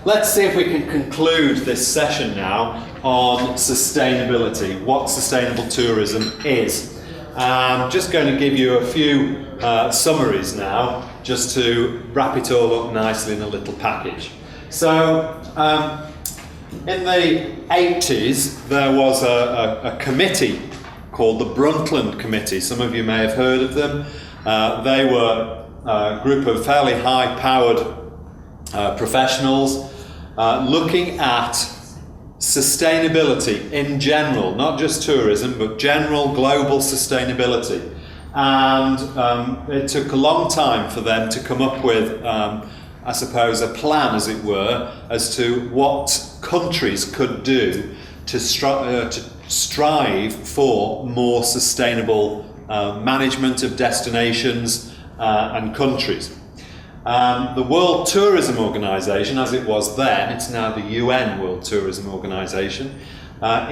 let's see if we can conclude this session now on sustainability, what sustainable tourism is. I'm just going to give you a few summaries now, just to wrap it all up nicely in a little package. So, in the 80s, there was a committee called the Brundtland Committee. Some of you may have heard of them. They were a group of fairly high-powered professionals looking at sustainability in general, not just tourism, but general global sustainability. And it took a long time for them to come up with, I suppose, a plan, as it were, as to what countries could do to strive for more sustainable management of destinations and countries. The World Tourism Organization, as it was then, it's now the UN World Tourism Organization,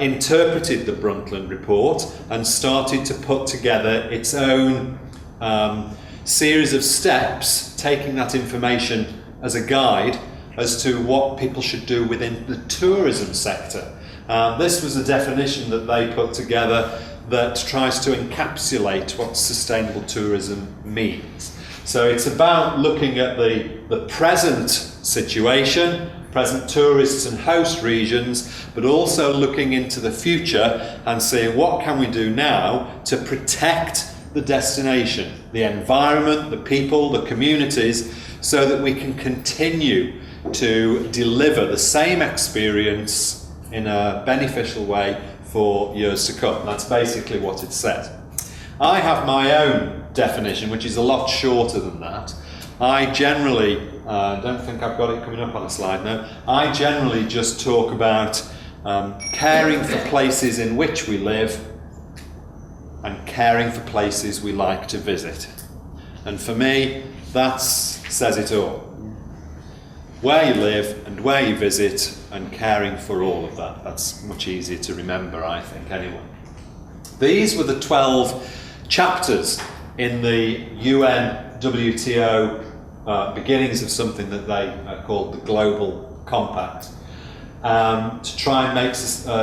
interpreted the Brundtland Report and started to put together its own series of steps, taking that information as a guide as to what people should do within the tourism sector. This was a definition that they put together that tries to encapsulate what sustainable tourism means. So it's about looking at the present situation, present tourists and host regions, but also looking into the future and seeing what can we do now to protect the destination, the environment, the people, the communities, so that we can continue to deliver the same experience in a beneficial way for years to come. That's basically what it says. I have my own definition, which is a lot shorter than that. I generally, don't think I've got it coming up on a slide now, I generally just talk about caring for places in which we live and caring for places we like to visit. And for me, that says it all. Where you live and where you visit and caring for all of that. That's much easier to remember, I think, anyway. These were the 12 chapters in the UN WTO beginnings of something that they called the Global Compact, to try and make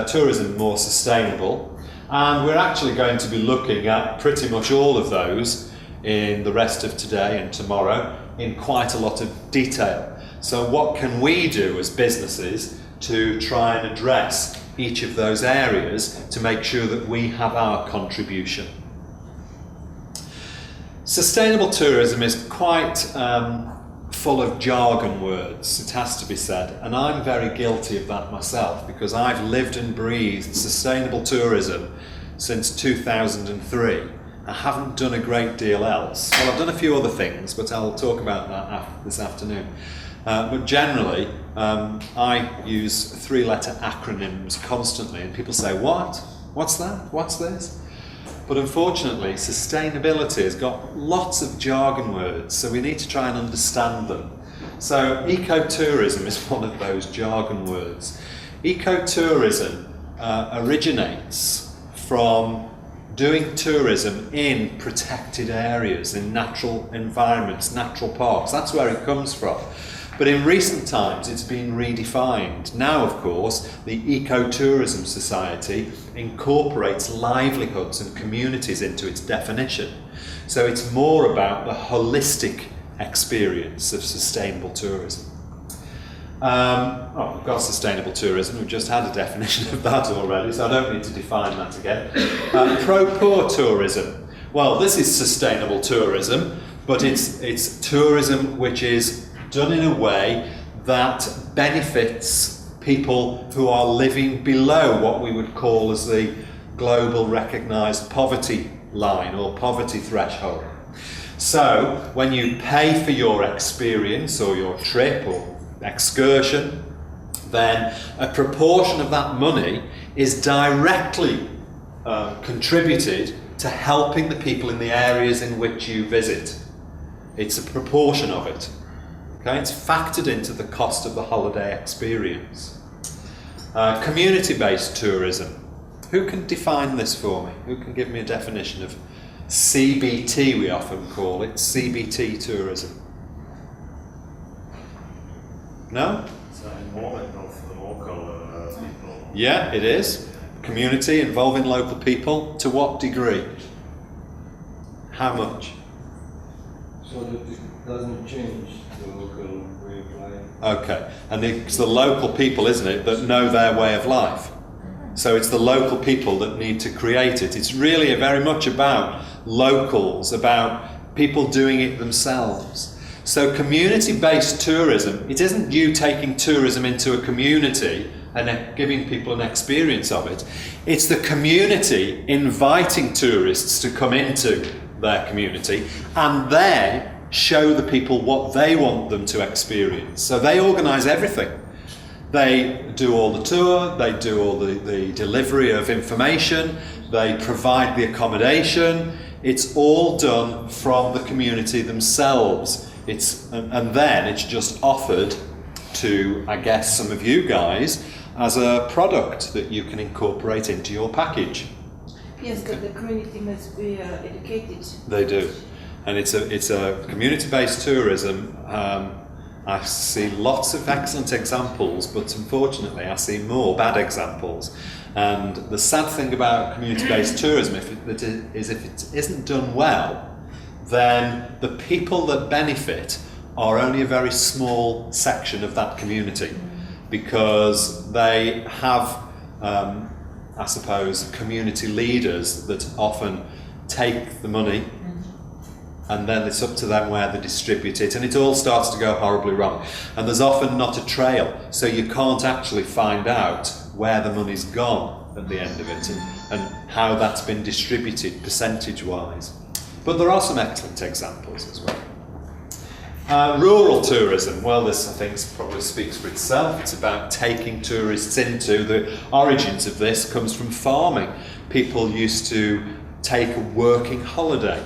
tourism more sustainable. And we're actually going to be looking at pretty much all of those in the rest of today and tomorrow in quite a lot of detail. So what can we do as businesses to try and address each of those areas to make sure that we have our contribution? Sustainable tourism is quite full of jargon words, it has to be said, and I'm very guilty of that myself, because I've lived and breathed sustainable tourism since 2003. I haven't done a great deal else. Well, I've done a few other things, but I'll talk about that this afternoon. But generally, I use 3-letter acronyms constantly, and people say, what? What's that? What's this? But unfortunately, sustainability has got lots of jargon words, so we need to try and understand them. So ecotourism is one of those jargon words. Ecotourism originates from doing tourism in protected areas, in natural environments, natural parks. That's where it comes from. But in recent times, it's been redefined. Now, of course, the Ecotourism Society incorporates livelihoods and communities into its definition. So it's more about the holistic experience of sustainable tourism. We've got sustainable tourism. We've just had a definition of that already, so I don't need to define that again. Propoor tourism. Well, this is sustainable tourism, but it's tourism which is done in a way that benefits people who are living below what we would call as the global recognised poverty line or poverty threshold. So when you pay for your experience or your trip or excursion, then a proportion of that money is directly contributed to helping the people in the areas in which you visit. It's a proportion of it. Okay, it's factored into the cost of the holiday experience. Community-based tourism. Who can define this for me? Who can give me a definition of CBT, we often call it, CBT tourism? No? involvement of the local people. Yeah, it is. Community involving local people. To what degree? How much? So that it doesn't change the local way of life. Okay, and it's the local people, isn't it, that know their way of life. So it's the local people that need to create it. It's really very much about locals, about people doing it themselves. So community-based tourism, it isn't you taking tourism into a community and giving people an experience of it. It's the community inviting tourists to come into their community and then show the people what they want them to experience. So they organise everything. They do all the tour, they do all the delivery of information, they provide the accommodation. It's all done from the community themselves. And then it's just offered to, I guess, some of you guys as a product that you can incorporate into your package. Yes, but the community must be educated. They do. And it's a community-based tourism. I see lots of excellent examples, but unfortunately I see more bad examples. And the sad thing about community-based tourism is if it isn't done well, then the people that benefit are only a very small section of that community, because they have, I suppose, community leaders that often take the money and then it's up to them where they distribute it, and it all starts to go horribly wrong. And there's often not a trail, so you can't actually find out where the money's gone at the end of it and how that's been distributed percentage-wise. But there are some excellent examples as well. Rural tourism, well, this I think probably speaks for itself. It's about taking tourists into, the origins of this comes from farming. People used to take a working holiday,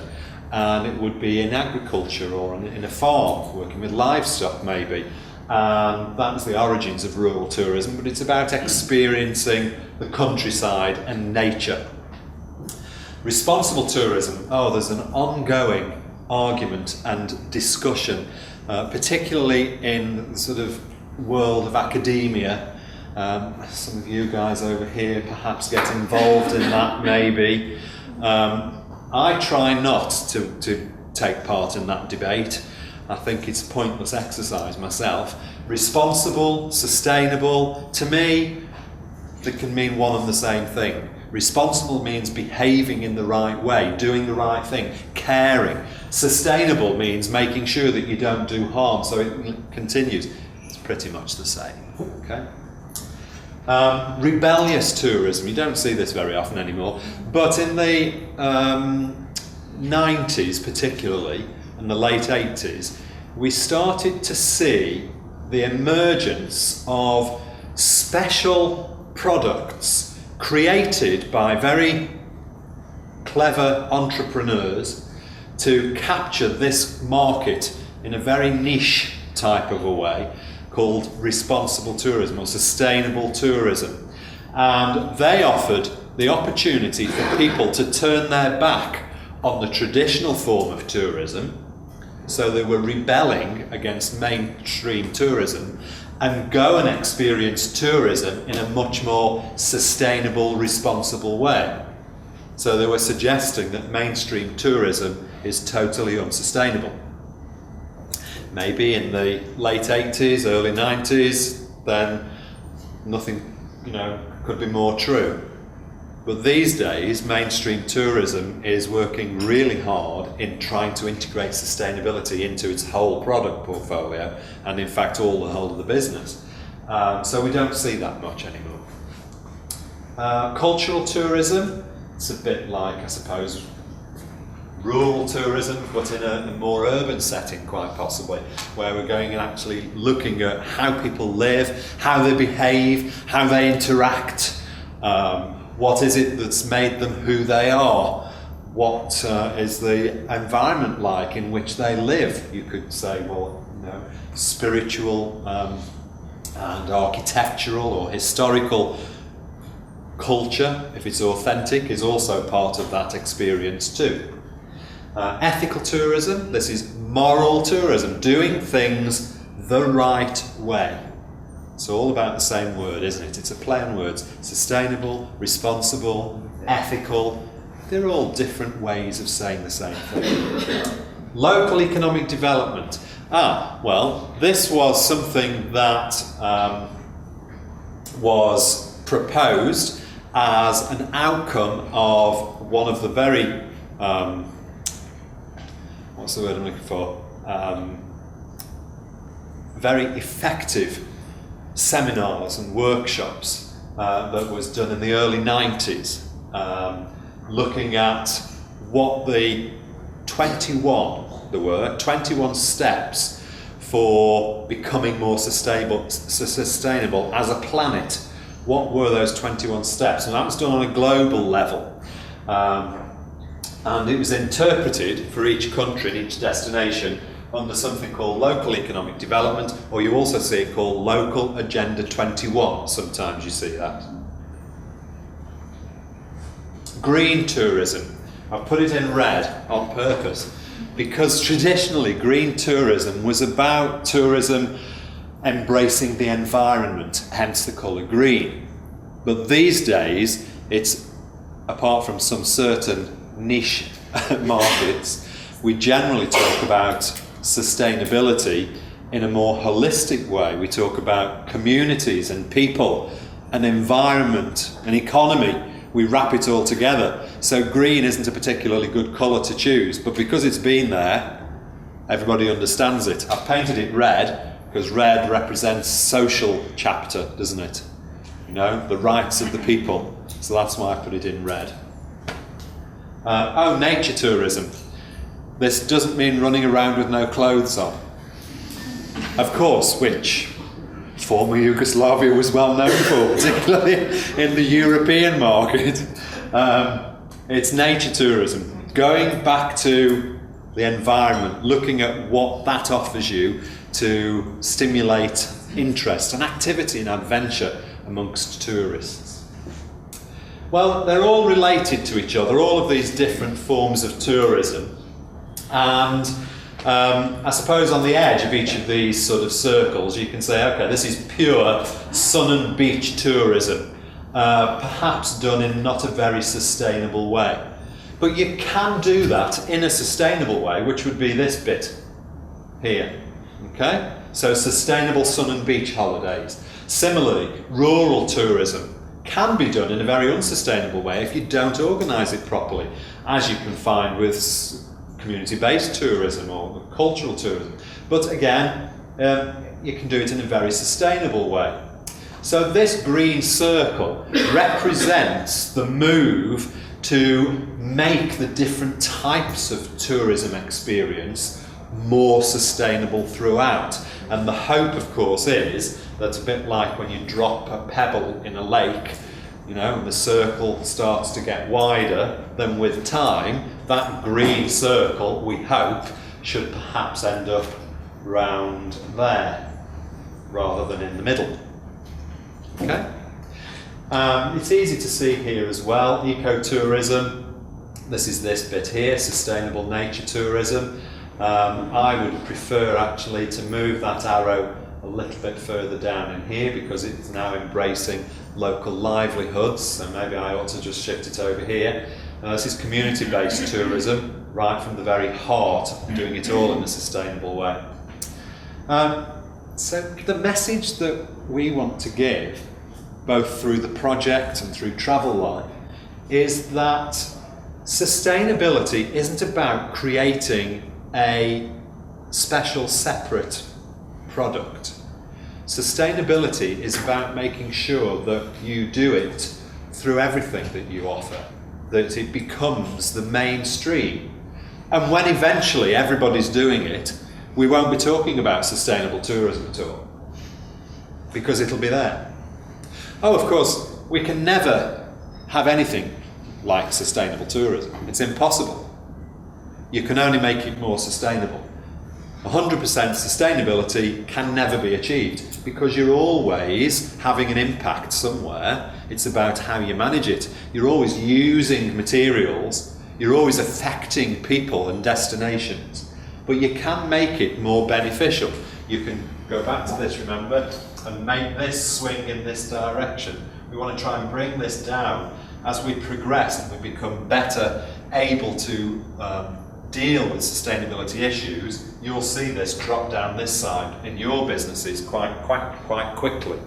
and it would be in agriculture or in a farm, working with livestock maybe. And that was the origins of rural tourism, but it's about experiencing the countryside and nature. Responsible tourism, there's an ongoing argument and discussion, particularly in the sort of world of academia. Some of you guys over here perhaps get involved in that maybe. I try not to take part in that debate. I think it's a pointless exercise myself. Responsible, sustainable, to me, they can mean one and the same thing. Responsible means behaving in the right way, doing the right thing, caring. Sustainable means making sure that you don't do harm, so it continues. It's pretty much the same. Okay. Rebellious tourism, you don't see this very often anymore, but in the 90s particularly, and the late 80s, we started to see the emergence of special products created by very clever entrepreneurs to capture this market in a very niche type of a way, called responsible tourism or sustainable tourism. And they offered the opportunity for people to turn their back on the traditional form of tourism, so they were rebelling against mainstream tourism, and go and experience tourism in a much more sustainable, responsible way. So they were suggesting that mainstream tourism is totally unsustainable. Maybe in the late 80s, early 90s, then nothing, could be more true. But these days, mainstream tourism is working really hard in trying to integrate sustainability into its whole product portfolio, and in fact the whole of the business. So we don't see that much anymore. Cultural tourism, it's a bit like, I suppose, rural tourism, but in a more urban setting, quite possibly, where we're going and actually looking at how people live, how they behave, how they interact, what is it that's made them who they are, what is the environment like in which they live. You could say, well, spiritual and architectural or historical culture, if it's authentic, is also part of that experience too. Ethical tourism, this is moral tourism, doing things the right way. It's all about the same word, isn't it? It's a play on words. Sustainable, responsible, ethical. They're all different ways of saying the same thing. Local economic development. Well, this was something that was proposed as an outcome of one of the very, what's the word I'm looking for? Very effective seminars and workshops that was done in the early 90s, looking at what the 21 steps for becoming more sustainable as a planet. What were those 21 steps? And that was done on a global level. And it was interpreted for each country and each destination under something called local economic development, or you also see it called Local Agenda 21. Sometimes you see that. Green tourism. I've put it in red on purpose because traditionally green tourism was about tourism embracing the environment, hence the colour green. But these days, it's, apart from some certain niche markets, we generally talk about sustainability in a more holistic way. We talk about communities and people, and environment and economy. We wrap it all together. So green isn't a particularly good colour to choose, but because it's been there, everybody understands it. I've painted it red because red represents social chapter, doesn't it? You know, the rights of the people. So that's why I put it in red. Nature tourism. This doesn't mean running around with no clothes on. Of course, which former Yugoslavia was well known for, particularly in the European market. It's nature tourism, going back to the environment, looking at what that offers you to stimulate interest and activity and adventure amongst tourists. Well, they're all related to each other, all of these different forms of tourism. And I suppose on the edge of each of these sort of circles you can say, okay, this is pure sun and beach tourism, perhaps done in not a very sustainable way. But you can do that in a sustainable way, which would be this bit here. Okay? So sustainable sun and beach holidays. Similarly, rural tourism can be done in a very unsustainable way if you don't organise it properly, as you can find with community-based tourism or cultural tourism. But again, you can do it in a very sustainable way. So this green circle represents the move to make the different types of tourism experience more sustainable throughout. And the hope, of course, is that a bit like when you drop a pebble in a lake, you know, and the circle starts to get wider, then with time, that green circle, we hope, should perhaps end up round there, rather than in the middle. Okay? It's easy to see here as well, ecotourism. This is this bit here, sustainable nature tourism. I would prefer actually to move that arrow a little bit further down in here because it's now embracing local livelihoods, so maybe I ought to just shift it over here. This is community-based tourism, right from the very heart, doing it all in a sustainable way. So the message that we want to give, both through the project and through Travelife, is that sustainability isn't about creating a special separate product. Sustainability is about making sure that you do it through everything that you offer, that it becomes the mainstream. And when eventually everybody's doing it, we won't be talking about sustainable tourism at all, because it'll be there. Oh, of course, we can never have anything like sustainable tourism. It's impossible. You can only make it more sustainable. 100% sustainability can never be achieved because you're always having an impact somewhere. It's about how you manage it. You're always using materials. You're always affecting people and destinations. But you can make it more beneficial. You can go back to this, remember, and make this swing in this direction. We want to try and bring this down as we progress and we become better able to deal with sustainability issues. You'll see this drop down this side in your businesses quite quickly.